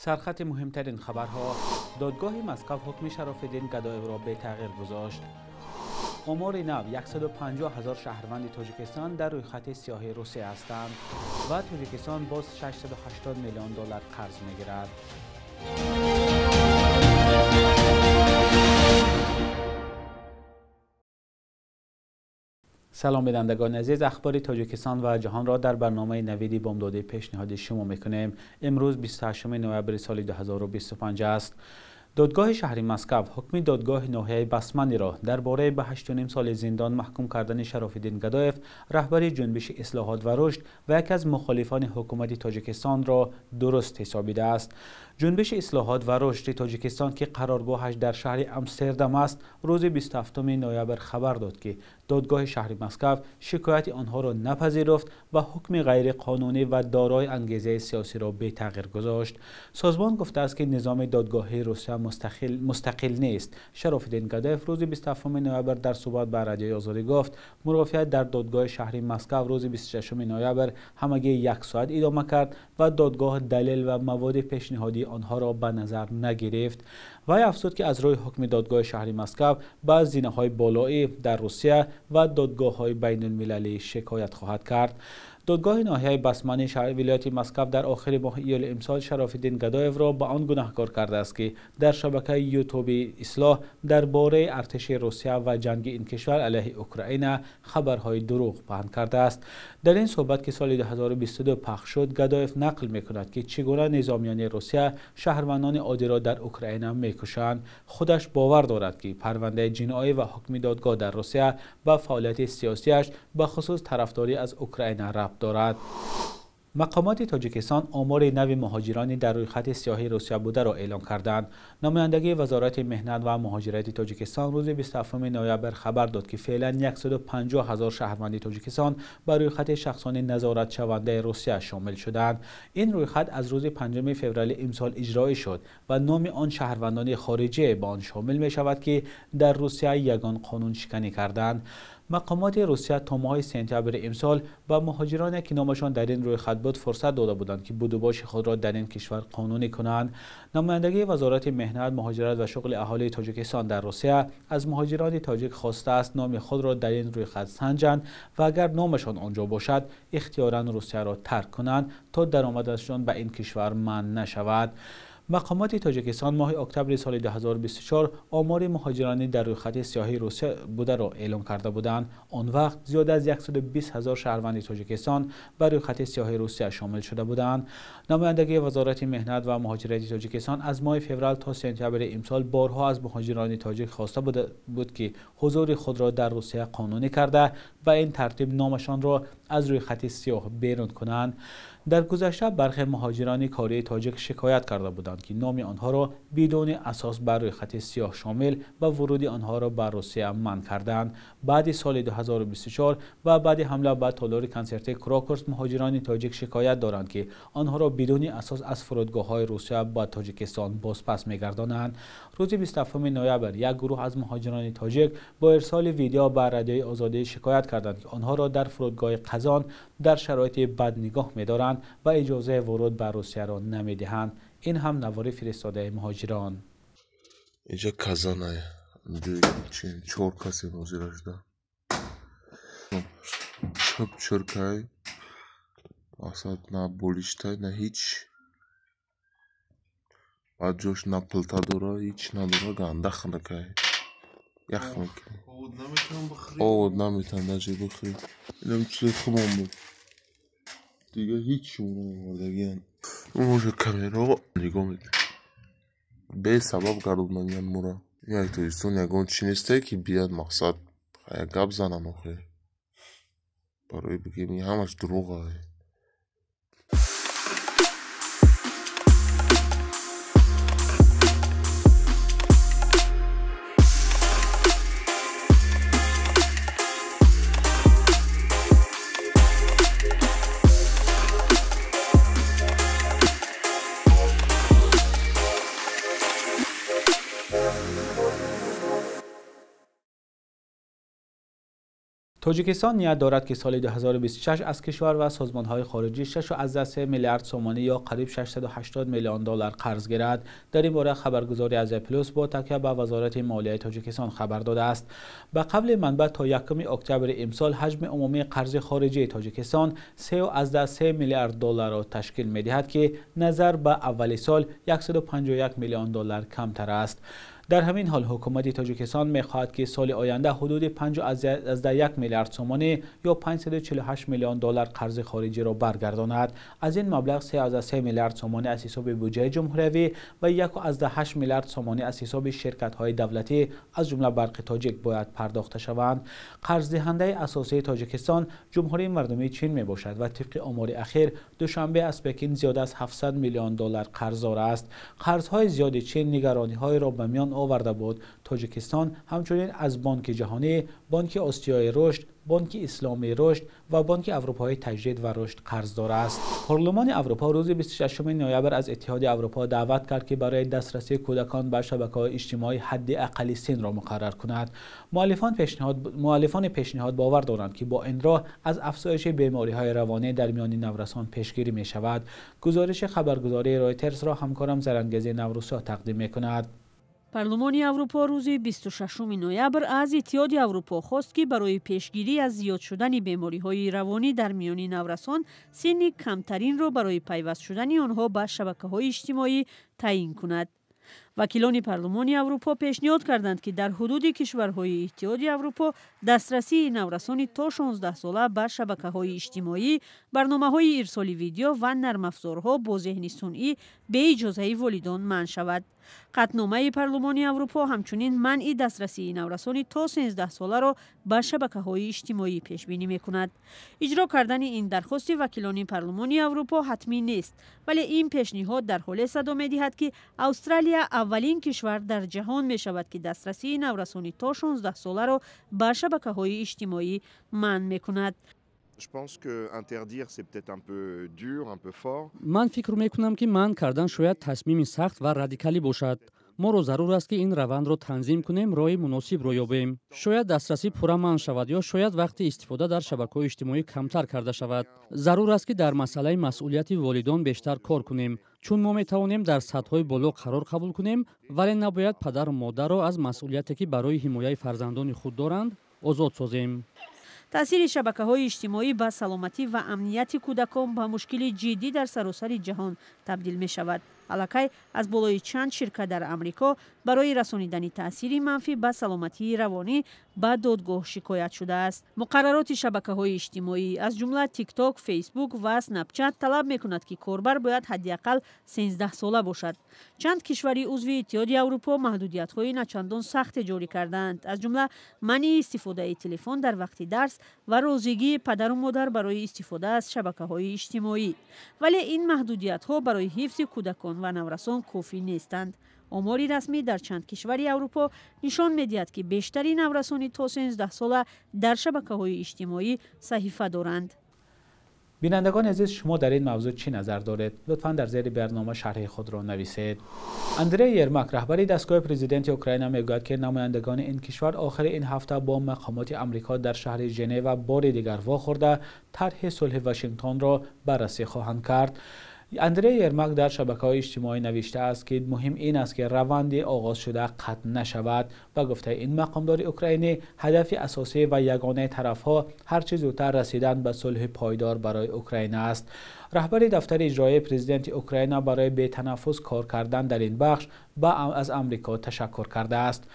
سرخط مهمترین خبرها: دادگاه مسکو حکم شراف‌الدین گدایف را به تغییر گذاشت. آمار نو: 150,000 شهروند تاجیکستان در روی خط سیاه روسیه هستند و تاجیکستان باز 680 میلیون دلار قرض می‌گیرد. سلام بینندگان عزیز، اخبار تاجیکستان و جهان را در برنامه نویدی بامداد پیشنهاد شما میکنیم. امروز 28 نوامبر سال 2025 است. دادگاه شهری مسکو حکم دادگاه ناحیه بسمانی را درباره به 8.5 سال زندان محکوم کردن شراف‌الدین گدایف، رهبر جنبش اصلاحات و رشد و یکی از مخالفان حکومت تاجیکستان را درست حسابیده است. جنبش اصلاحات و رشد تاجیکستان که قرارگاهش در شهر امستردام است، روز 27 نوامبر خبر داد که دادگاه شهر مسکو شکایت آنها را نپذیرفت و حکم غیر قانونی و دارای انگیزه سیاسی را به تغییر گذاشت. سازمان گفته است که نظام دادگاهی روسیه مستقل نیست. شراف‌الدین گدایف روز 27 نوامبر در صحبت با رادیوی آزادی گفت مرافعت در دادگاه شهری مسکو روز 26 نوامبر همگی 1 ساعت ادامه کرد و دادگاه دلیل و مواد پیشنهادی آنها را به نظر نگرفت. وی افزود که از روی حکم دادگاه شهری مسکو به زینه‌های بالایی در روسیه و دادگاه‌های بین المللی شکایت خواهد کرد. دادگاه ناحیه بسمانی شهر ولایت مسکو در آخر ماه ایول امسال شراف‌الدین گدایف را به آن گناهکار کرده است که در شبکه یوتیوب اصلاح درباره ارتش روسیه و جنگ این کشور علیه اوکراین خبرهای دروغ پهن کرده است. در این صحبت که سال 2022 پخش شد، گدایف نقل می‌کند که چگونه نظامیان روسیه شهروندان عادی را در اوکراین می‌کشند. خودش باور دارد که پرونده جنایی و حکم دادگاه در روسیه با فعالیت سیاسیش به خصوص طرفداری از اوکراین ربط دارد. مقامات تاجیکستان آمار نو مهاجرانی در روی خط سیاه روسیه بوده را اعلام کردند. نمایندگی وزارت مهنت و مهاجرت تاجیکستان روز 27 نوامبر خبر داد که فعلا 150,000 شهروند تاجیکستان بر روی خط شخصان نظارت شونده روسیه شامل شدند. این روی خط از روز 5 فوریه امسال اجرایی شد و نام آن شهروندان خارجی به آن شامل می شود که در روسیه یگان قانون شکنی کردند. مقامات روسیه تا ماه سپتامبر امسال به مهاجرانی که نامشان در این روی خط بود فرصت داده بودند که بود و باش خود را در این کشور قانونی کنند. نمایندگی وزارت مهنت، مهاجرت و شغل اهالی تاجیکستان در روسیه از مهاجران تاجیک خواسته است نام خود را در این روی خط سنجند و اگر نامشان آنجا باشد اختیاراً روسیه را ترک کنند تا درآمدشان به این کشور منع نشود. مقامات تاجیکستان ماه اکتبر سال 2024 آمار مهاجرانی در روی خط سیاه روسیه بوده را اعلام کرده بودند. آن وقت زیاد از 120,000 شهروند تاجیکستان بر روی خط سیاه روسیه شامل شده بودند. نمایندگی وزارت مهنت و مهاجرت تاجیکستان از ماه فوریه تا سپتامبر امسال بارها از مهاجران تاجیک خواسته بود که حضور خود را در روسیه قانونی کرده و این ترتیب نامشان را از روی خط سیاه بیرون کنند. در گذشته برخی مهاجران کاری تاجیک شکایت کرده بودند که نام آنها را بدون اساس بر روی خط سیاه شامل و ورود آنها را به روسیه منع کردند. بعد سال 2024 و بعد حمله به تالار کنسرت کراکورس، مهاجران تاجیک شکایت دارند که آنها را بدون اساس از فرودگاه‌های روسیه به تاجیکستان بازپس می‌گردانند. روز 27 نوامبر یک گروه از مهاجران تاجیک با ارسال ویدیو به رادیوی آزادی شکایت کردند که آنها را در فرودگاه قزان در شرایط بد نگاه می‌دارند و اجازه ورود به روسیه را نمی‌دهند. این هم نوار فرستاده مهاجران. اینجا کازانه دیگه چهار کسی مهاجر شده. چوب چرکای اصلا نه بولیشتای نه هیچ بعد جوش نه پلتا داره هیچ نداره گنده خنکای یخ میکنی آود نمیتونم نجی بخوری اینم چیزی خمام بود دیگه هیچ مردگی اونجا کمیرا نگاه میده به سبب گردوندن مورا یک تویستون یکون چی نیسته که بیاد مقصد یک گب زنم آخه برای بگیم همش دروغه. تاجیکستان نیت دارد که سال 2026 از کشور و سازمان‌های خارجی 6.3 میلیارد سومانی یا قریب 680 میلیون دلار قرض گیرد. در این باره خبرگزاری از پلوس با تکیه به وزارت مالیه تاجیکستان خبر داده است. به قبل منبع تا 1 اکتبر امسال حجم عمومی قرض خارجی تاجیکستان 3.3 میلیارد دلار را تشکیل می‌دهد که نظر به اول سال 151 میلیون دلار کمتر است. در همین حال حکومت تاجیکستان می‌خواهد که سال آینده حدود 5.1 میلیارد سومانی یا 548 میلیون دلار قرض خارجی را برگرداند. از این مبلغ 3.3 میلیارد سومانی از حساب بودجه جمهوری و 1.8 میلیارد سومانی از حساب شرکت‌های دولتی از جمله برق تاجیک باید پرداخته شوند. قرض دهنده اساسی تاجیکستان جمهوری مردمی چین میباشد و طبق آمار اخیر دوشنبه از پکین زیاد از 700 میلیون دلار قرضدار است. قرض‌های زیاد چین نگرانی‌های را به میان آورده بود. تاجیکستان همچنین از بانک جهانی، بانک آسیای رشد، بانک اسلامی رشد و بانک اروپایی تجدید و رشد قرضدار است. پارلمان اروپا روز 26 نوامبر از اتحاد اروپا دعوت کرد که برای دسترسی کودکان به شبکه‌های اجتماعی حد اقلی سن را مقرر کند. مؤلفان پیشنهاد باور دارند که با این راه از افزایش بیماری‌های روانی در میان نورسان پیشگیری می شود. گزارش خبرگزاری رایترز را همکارم زرنگزی نوروسا تقدیم می‌کند. پارلمانی اروپا روز 26 نوامبر از اتحاد اروپا خواست که برای پیشگیری از زیاد شدن بیماری‌های روانی در میان نورسان سن کمترین را برای پیوست شدن آنها به شبکه‌های اجتماعی تعیین کند. وکیلان پارلمان اروپا پیشنهاد کردند که در حدود کشورهای اتحاد اروپا دسترسی نورسان تا 16 ساله به شبکه‌های اجتماعی، برنامه‌های ارسال ویدیو و نرم افزارها با ذهن صنعی به اجازه والدان منع شود. قطعنامه پارلمان اروپا همچنین منع دسترسی نورسان تا 13 ساله را به شبکه‌های اجتماعی پیش بینی می‌کند. اجرا کردن این درخواست وکیلان پارلمان اروپا حتمی نیست، ولی این پیشنهاد در حال صدا می‌دهد که استرالیا اولین کشور در جهان می‌شود که دسترسی نورسان تا 16 ساله را به شبکه‌های اجتماعی منع می‌کند. من فکر میکنم که منع کردن شاید تصمیم سخت و رادیکالی باشد. ما را ضرور است که این روند را تنظیم کنیم، راه مناسب را یابیم. شاید دسترسی پورا منع شود یا شاید وقت استفاده در شبکه‌های اجتماعی کمتر کرده شود. ضرور است که در مسئله مسئولیت والدان بیشتر کار کنیم، چون ما میتوانیم در سطح‌های بالا قرار قبول کنیم، ولی نباید پدر و مادر را از مسئولیتی که برای حمایت فرزندان خود دارند آزاد سازیم. تأثیر شبکه‌های اجتماعی به سلامتی و امنیت کودکان به مشکل جدی در سراسر جهان تبدیل می شود. الکی از بالای چند شرکت در امریکا برای رسانیدن تأثیر منفی به سلامتی روانی به دادگاه شکایت شده است. مقررات شبکه‌های اجتماعی از جمله تیک تاک، فیسبوک و اسنپ چت طلب می‌کند که کاربر باید حداقل 13 ساله باشد. چند کشوری عضو اتحاد اروپا محدودیت‌های نچندان سخت جاری کردند، از جمله منع استفاده تلفن در وقت درس و راضیگی پدر و مادر برای استفاده از شبکه‌های اجتماعی. ولی این محدودیت‌ها برای حفظ کودکان و نورسان کافی نیستند. آماری رسمی در چند کشور اروپا نشان می‌دهد که بیشترین نورسان تا 13 ساله در شبکه‌های اجتماعی صحیفه دارند. بینندگان عزیز، شما در این موضوع چی نظر دارید؟ لطفاً در زیر برنامه شرح خود را نویسید. اندری یرماک رهبر دستگاه پرزیدنت اوکراین میگوید که نمایندگان این کشور آخر این هفته با مقامات آمریکا در شهر ژنو بار دیگر واخورده طرح صلح واشنگتن را بررسی خواهند کرد. اندری یرماک در شبکه‌های اجتماعی نوشته است که مهم این است که روند آغاز شده قطع نشود. با گفته این مقامدار اوکراینی، هدف اساسی و یگانه طرف‌ها هرچه زودتر رسیدن به صلح پایدار برای اوکراین است. رهبر دفتر اجرایی پرزیدنت اوکراین برای بی‌تنفس کار کردن در این بخش از امریکا تشکر کرده است.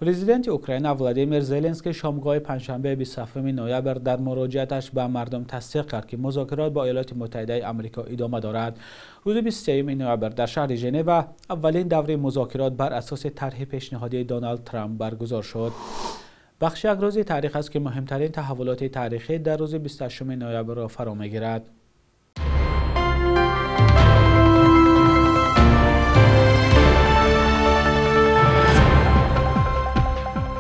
پرزیدنت اوکراین ولادیمیر زلنسکی شامگاه پنجشنبه 27 نوامبر در مراجعتش به مردم تصدیق کرد که مذاکرات با ایالات متحده آمریکا ادامه دارد. روز 23 نوامبر در شهر ژنو اولین دوره مذاکرات بر اساس طرح پیشنهادی دونالد ترامپ برگزار شد. بخش اگرازی تاریخ است که مهمترین تحولات تاریخی در روز 28 نوامبر را فرا می‌گیرد.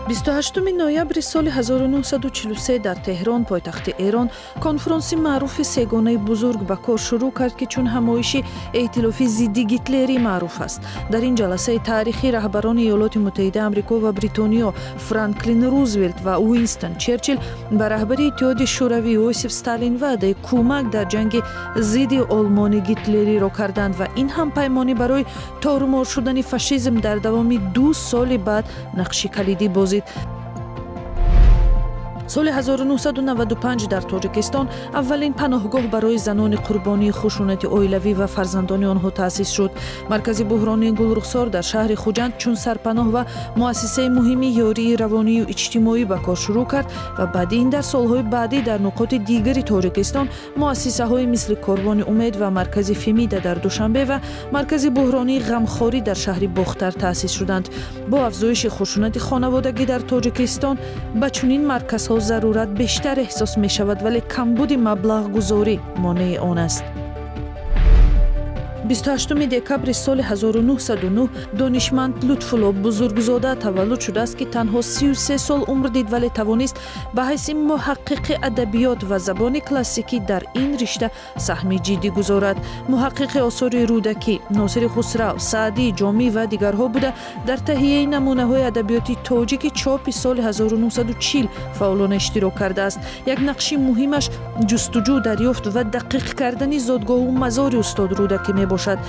28 28 ноябри соли 1943 дар Теҳрон, пойтахти Эрон, конфронси маъруфи сегонаи бузург ба кор шурӯъ кард, ки чун ҳамоиши эътилофи зидди гитлерӣ маъруф аст. Дар ин ҷаласаи таърихӣ раҳбарони Иёлоти Муттаҳидаи Амрико ва Бритониё Франклин Рузвелт ва Уинстон Черчилл ба раҳбари Иттиҳоди Шӯравӣ Иосиф Сталин ваъдаи кӯмак дар ҷанги зидди олмони гитлериро карданд ва ин ҳампаймонӣ барои торумор шудани фашизм дар давоми 2 соли баъд нақши калидӣ бозид. соли 1995 дар Тоҷикистон аввалин паноҳгоҳ барои занони қурбонии хушунати оилавӣ ва фарзандони онҳо таъсис шуд. Маркази буҳронии Гулрухсор дар шаҳри Хуҷанд чун сарпаноҳ ва муассисаи муҳими ёрии равонию иҷтимоӣ ба кор шурӯъ кард ва баъди ин дар солҳои баъдӣ дар нуқоти дигари Тоҷикистон муассисаҳои мисли Корбони умед ва маркази Фемида дар Душанбе ва маркази буҳронии ғамхорӣ дар шаҳри Бохтар таъсис шуданд. Бо афзоиши хушунати хонаводагӣ дар Тоҷикистон ба чунин марказҳо зарурат бештар эҳсос мешавад, вале камбуди маблағгузорӣ монеи он аст. 28 декабри соли 1909 донишманд Лутфулло Бузургзода таваллуд шудааст, ки танҳо 33 сол умр дид, вале тавонист ба ҳайси муҳаққиқи адабиёт ва забони классикӣ дар ин ришта саҳми ҷиддӣ гузорад. муҳаққиқи осори рӯдакӣ, Носири Хусрав, Саъдӣ, Ҷомӣ ва дигарҳо буда дар таҳияи намунаҳои адабиёти тоҷики чопи соли 1940 фаъолона иштирок кардааст. Як нақши муҳимаш ҷустуҷӯ, дарёфт ва дақиқ кардани зодгоҳу мазори устод Рӯдакӣ мебошад.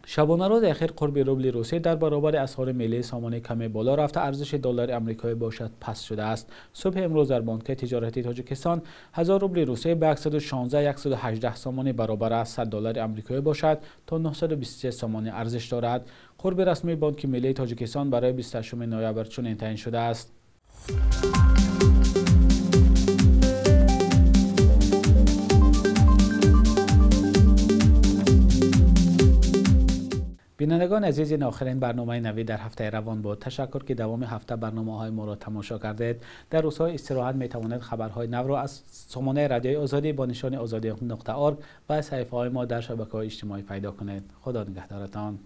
شبانه اخیر قرب روبل روسیه در برابر اسعار ملی سامانه کم بالا رفته، ارزش دلار آمریکایی باشد پست شده است. صبح امروز در بانک تجارتی تاجیکستان 1000 روبل روسیه به 118 سامانه برابر است 100 دلار آمریکایی باشد تا 923 سامانه ارزش دارد. قرب رسمی بانک ملی تاجیکستان برای 28 نوامبر چنین تعیین شده است. بینندگان عزیز، این آخرین برنامه نوید در هفته روان بود. تشکر که دوام هفته برنامه‌های ما را تماشا کردید. در روزهای استراحت می توانید خبرهای نو را از سامانه رادیوی آزادی با نشان آزادی.org و صفحه‌های ما در شبکه‌های اجتماعی پیدا کنید. خدا نگهدارتان.